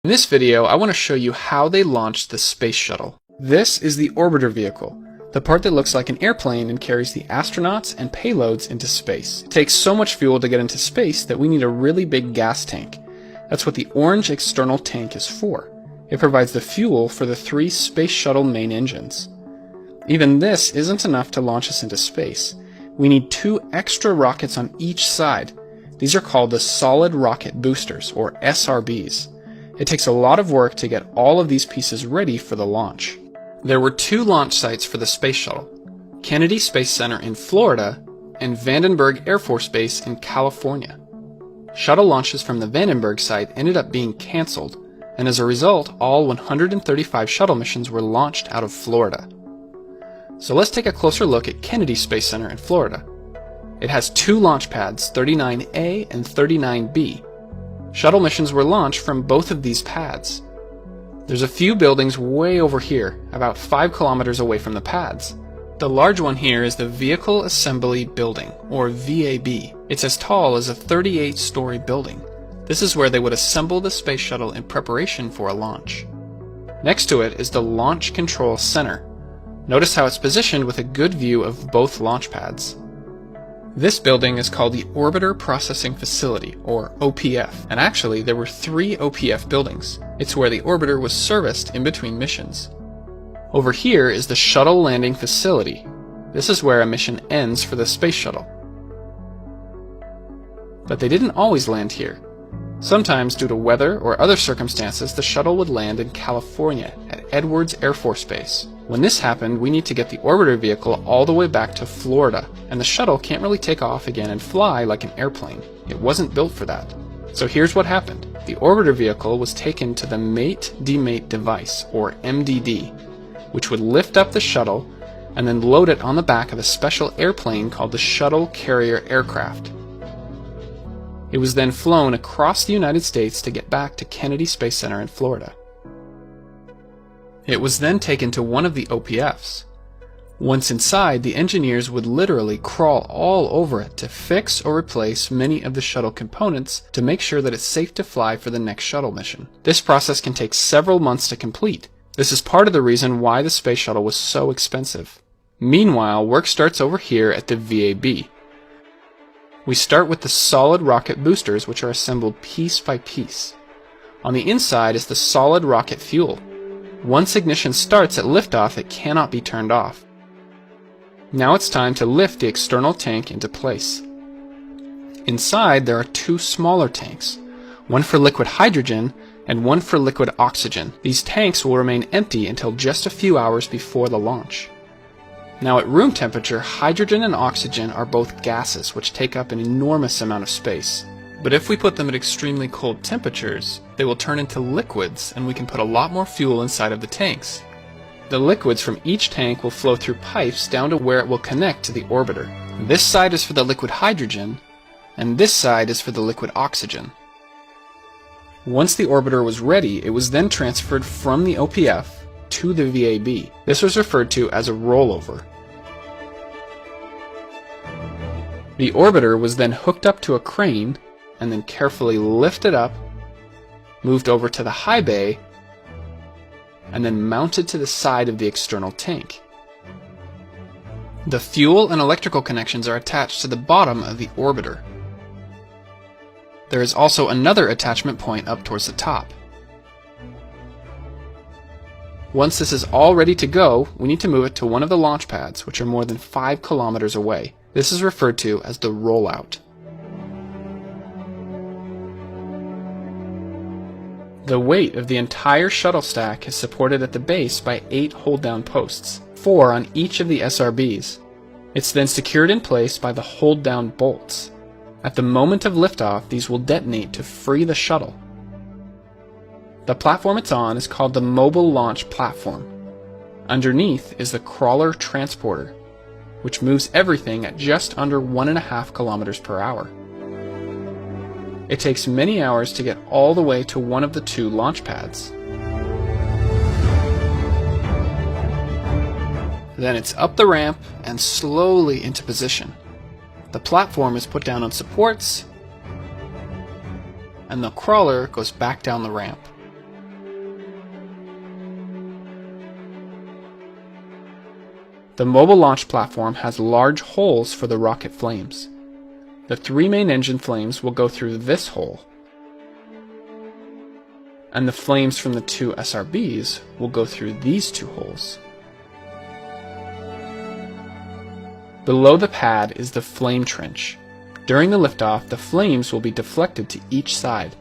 In this video, I want to show you how they launched the space shuttle. This is the orbiter vehicle, the part that looks like an airplane and carries the astronauts and payloads into space. It takes so much fuel to get into space that we need a really big gas tank. That's what the orange external tank is for. It provides the fuel for the 3 space shuttle main engines. Even this isn't enough to launch us into space. We need 2 extra rockets on each side. These are called the solid rocket boosters, or SRBs. It takes a lot of work to get all of these pieces ready for the launch. There were 2 launch sites for the space shuttle: Kennedy Space Center in Florida and Vandenberg Air Force Base in California. Shuttle launches from the Vandenberg site ended up being canceled, and as a result, all 135 shuttle missions were launched out of Florida. So let's take a closer look at Kennedy Space Center in Florida. It has 2 launch pads, 39A and 39B. Shuttle missions were launched from both of these pads. There's a few buildings way over here, about 5 kilometers away from the pads. The large one here is the Vehicle Assembly Building, or VAB. It's as tall as a 38-story building. This is where they would assemble the space shuttle in preparation for a launch. Next to it is the Launch Control Center. Notice how it's positioned with a good view of both launch pads. This building is called the Orbiter Processing Facility, or OPF, and actually there were 3 OPF buildings. It's where the orbiter was serviced in between missions. Over here is the Shuttle Landing Facility. This is where a mission ends for the space shuttle. But they didn't always land here. Sometimes, due to weather or other circumstances, the shuttle would land in California at Edwards Air Force Base. When this happened, we need to get the orbiter vehicle all the way back to Florida, and the shuttle can't really take off again and fly like an airplane. It wasn't built for that. So here's what happened. The orbiter vehicle was taken to the Mate-Demate device, or MDD, which would lift up the shuttle and then load it on the back of a special airplane called the Shuttle Carrier Aircraft. It was then flown across the United States to get back to Kennedy Space Center in Florida. It was then taken to one of the OPFs. Once inside, the engineers would literally crawl all over it to fix or replace many of the shuttle components to make sure that it's safe to fly for the next shuttle mission. This process can take several months to complete. This is part of the reason why the space shuttle was so expensive. Meanwhile, work starts over here at the VAB. We start with the solid rocket boosters, which are assembled piece by piece. On the inside is the solid rocket fuel. Once ignition starts at liftoff, it cannot be turned off. Now it's time to lift the external tank into place. Inside there are 2 smaller tanks, one for liquid hydrogen and one for liquid oxygen. These tanks will remain empty until just a few hours before the launch. Now at room temperature, hydrogen and oxygen are both gases which take up an enormous amount of space. But if we put them at extremely cold temperatures, they will turn into liquids and we can put a lot more fuel inside of the tanks. The liquids from each tank will flow through pipes down to where it will connect to the orbiter. This side is for the liquid hydrogen, and this side is for the liquid oxygen. Once the orbiter was ready, it was then transferred from the OPF to the VAB. This was referred to as a rollover. The orbiter was then hooked up to a crane and then carefully lifted up, moved over to the high bay, and then mounted to the side of the external tank. The fuel and electrical connections are attached to the bottom of the orbiter. There is also another attachment point up towards the top. Once this is all ready to go, we need to move it to one of the launch pads, which are more than 5 kilometers away. This is referred to as the rollout. The weight of the entire shuttle stack is supported at the base by 8 hold-down posts, 4 on each of the SRBs. It's then secured in place by the hold-down bolts. At the moment of liftoff, these will detonate to free the shuttle. The platform it's on is called the Mobile Launch Platform. Underneath is the Crawler Transporter, which moves everything at just under 1.5 kilometers per hour. It takes many hours to get all the way to one of the 2 launch pads. Then it's up the ramp and slowly into position. The platform is put down on supports, and the crawler goes back down the ramp. The mobile launch platform has large holes for the rocket flames. The 3 main engine flames will go through this hole, and the flames from the 2 SRBs will go through these 2 holes. Below the pad is the flame trench. During the liftoff, the flames will be deflected to each side.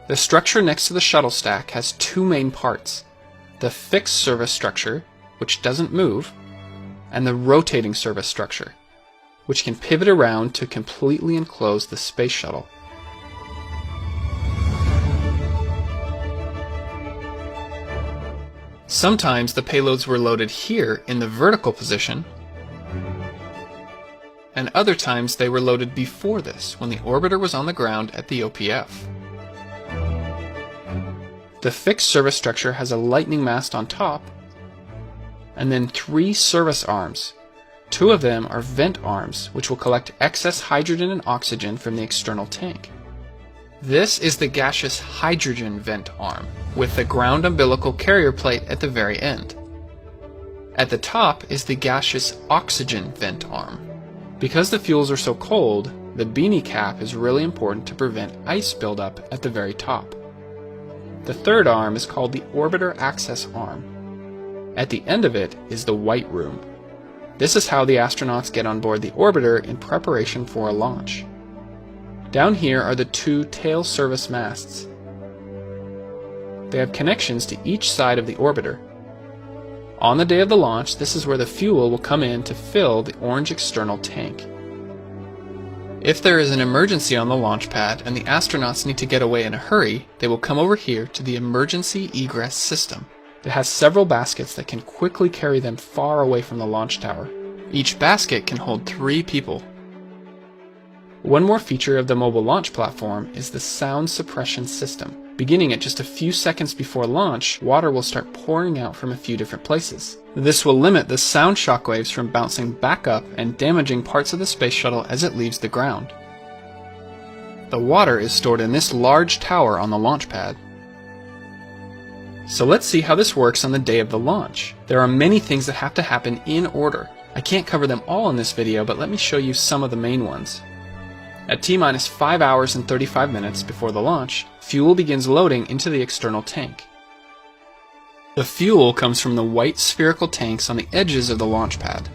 The structure next to the shuttle stack has 2 main parts: the fixed service structure, which doesn't move, and the rotating service structure, which can pivot around to completely enclose the space shuttle. Sometimes the payloads were loaded here in the vertical position, and other times they were loaded before this, when the orbiter was on the ground at the OPF. The fixed service structure has a lightning mast on top, and then 3 service arms. 2 of them are vent arms, which will collect excess hydrogen and oxygen from the external tank. This is the gaseous hydrogen vent arm, with the ground umbilical carrier plate at the very end. At the top is the gaseous oxygen vent arm. Because the fuels are so cold, the beanie cap is really important to prevent ice buildup at the very top. The third arm is called the orbiter access arm. At the end of it is the white room. This is how the astronauts get on board the orbiter in preparation for a launch. Down here are the 2 tail service masts. They have connections to each side of the orbiter. On the day of the launch, this is where the fuel will come in to fill the orange external tank. If there is an emergency on the launch pad and the astronauts need to get away in a hurry, they will come over here to the emergency egress system. It has several baskets that can quickly carry them far away from the launch tower. Each basket can hold 3 people. One more feature of the mobile launch platform is the sound suppression system. Beginning at just a few seconds before launch, water will start pouring out from a few different places. This will limit the sound shockwaves from bouncing back up and damaging parts of the space shuttle as it leaves the ground. The water is stored in this large tower on the launch pad. So let's see how this works on the day of the launch. There are many things that have to happen in order. I can't cover them all in this video, but let me show you some of the main ones. At T-minus 5 hours and 35 minutes before the launch, fuel begins loading into the external tank. The fuel comes from the white spherical tanks on the edges of the launch pad.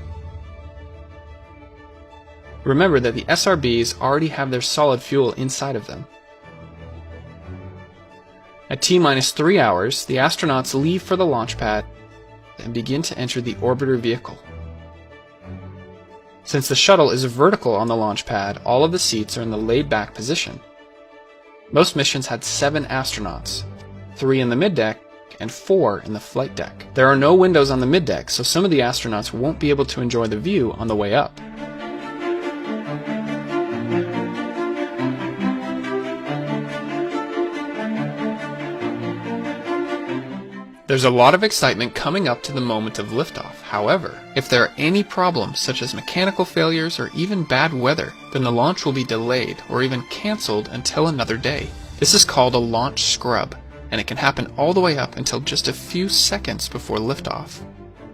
Remember that the SRBs already have their solid fuel inside of them. At T-minus 3 hours, the astronauts leave for the launch pad and begin to enter the orbiter vehicle. Since the shuttle is vertical on the launch pad, all of the seats are in the laid-back position. Most missions had 7 astronauts, 3 in the middeck and 4 in the flight deck. There are no windows on the middeck, so some of the astronauts won't be able to enjoy the view on the way up. There's a lot of excitement coming up to the moment of liftoff. However, if there are any problems such as mechanical failures or even bad weather, then the launch will be delayed or even cancelled until another day. This is called a launch scrub, and it can happen all the way up until just a few seconds before liftoff.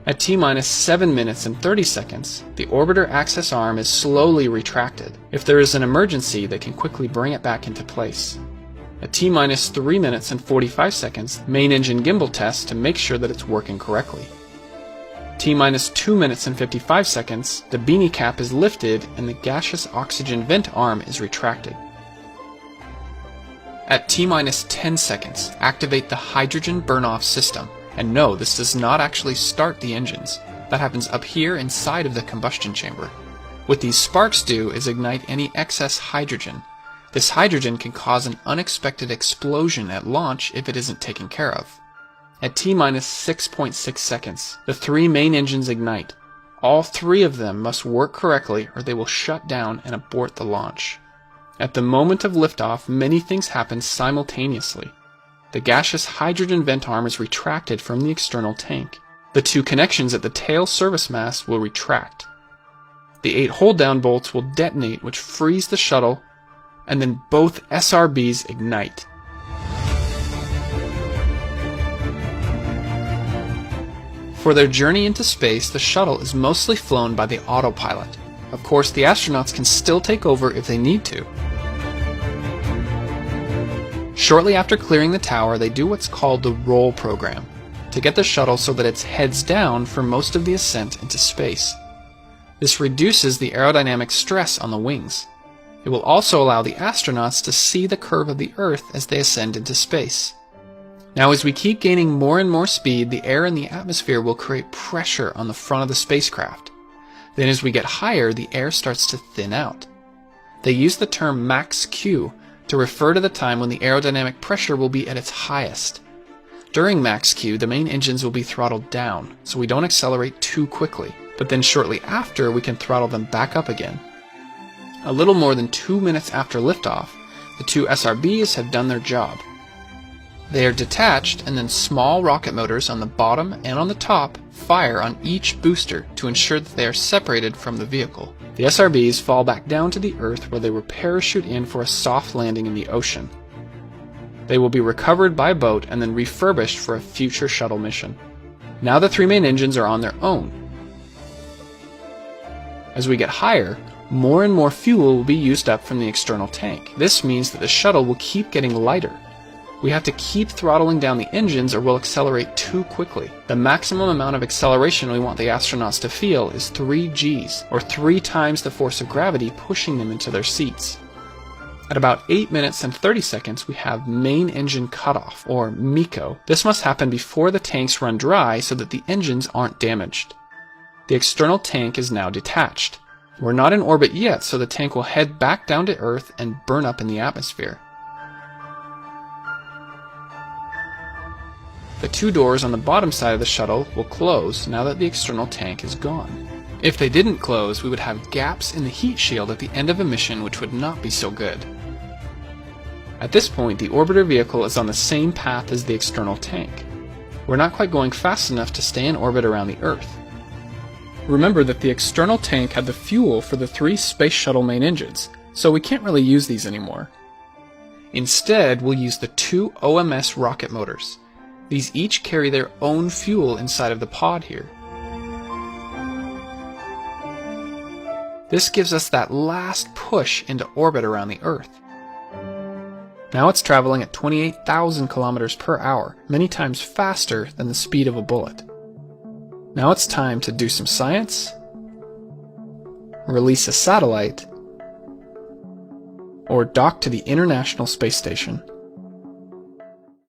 At T-minus 7 minutes and 30 seconds, the orbiter access arm is slowly retracted. If there is an emergency, they can quickly bring it back into place. At T-minus 3 minutes and 45 seconds, main engine gimbal test to make sure that it's working correctly. T-minus 2 minutes and 55 seconds, the beanie cap is lifted and the gaseous oxygen vent arm is retracted. At T-minus 10 seconds, activate the hydrogen burn-off system. And no, this does not actually start the engines. That happens up here inside of the combustion chamber. What these sparks do is ignite any excess hydrogen. This hydrogen can cause an unexpected explosion at launch if it isn't taken care of. At T-minus 6.6 seconds, the 3 main engines ignite. All 3 of them must work correctly or they will shut down and abort the launch. At the moment of liftoff, many things happen simultaneously. The gaseous hydrogen vent arm is retracted from the external tank. The 2 connections at the tail service mast will retract. The 8 hold-down bolts will detonate, which frees the shuttle, and then both SRBs ignite. For their journey into space, the shuttle is mostly flown by the autopilot. Of course, the astronauts can still take over if they need to. Shortly after clearing the tower, they do what's called the roll program, to get the shuttle so that it's heads down for most of the ascent into space. This reduces the aerodynamic stress on the wings. It will also allow the astronauts to see the curve of the Earth as they ascend into space. Now, as we keep gaining more and more speed, the air in the atmosphere will create pressure on the front of the spacecraft. Then as we get higher, the air starts to thin out. They use the term max Q to refer to the time when the aerodynamic pressure will be at its highest. During max Q, the main engines will be throttled down, so we don't accelerate too quickly, but then shortly after we can throttle them back up again. A little more than 2 minutes after liftoff, the two SRBs have done their job. They are detached, and then small rocket motors on the bottom and on the top fire on each booster to ensure that they are separated from the vehicle. The SRBs fall back down to the Earth, where they will parachute in for a soft landing in the ocean. They will be recovered by boat and then refurbished for a future shuttle mission. Now the three main engines are on their own. As we get higher, more and more fuel will be used up from the external tank. This means that the shuttle will keep getting lighter. We have to keep throttling down the engines or we'll accelerate too quickly. The maximum amount of acceleration we want the astronauts to feel is 3 Gs, or 3 times the force of gravity pushing them into their seats. At about 8 minutes and 30 seconds, we have main engine cutoff, or MECO. This must happen before the tanks run dry so that the engines aren't damaged. The external tank is now detached. We're not in orbit yet, so the tank will head back down to Earth and burn up in the atmosphere. The 2 doors on the bottom side of the shuttle will close now that the external tank is gone. If they didn't close, we would have gaps in the heat shield at the end of a mission, which would not be so good. At this point, the orbiter vehicle is on the same path as the external tank. We're not quite going fast enough to stay in orbit around the Earth. Remember that the external tank had the fuel for the 3 space shuttle main engines, so we can't really use these anymore. Instead, we'll use the 2 OMS rocket motors. These each carry their own fuel inside of the pod here. This gives us that last push into orbit around the Earth. Now it's traveling at 28,000 kilometers per hour, many times faster than the speed of a bullet. Now it's time to do some science, release a satellite, or dock to the International Space Station.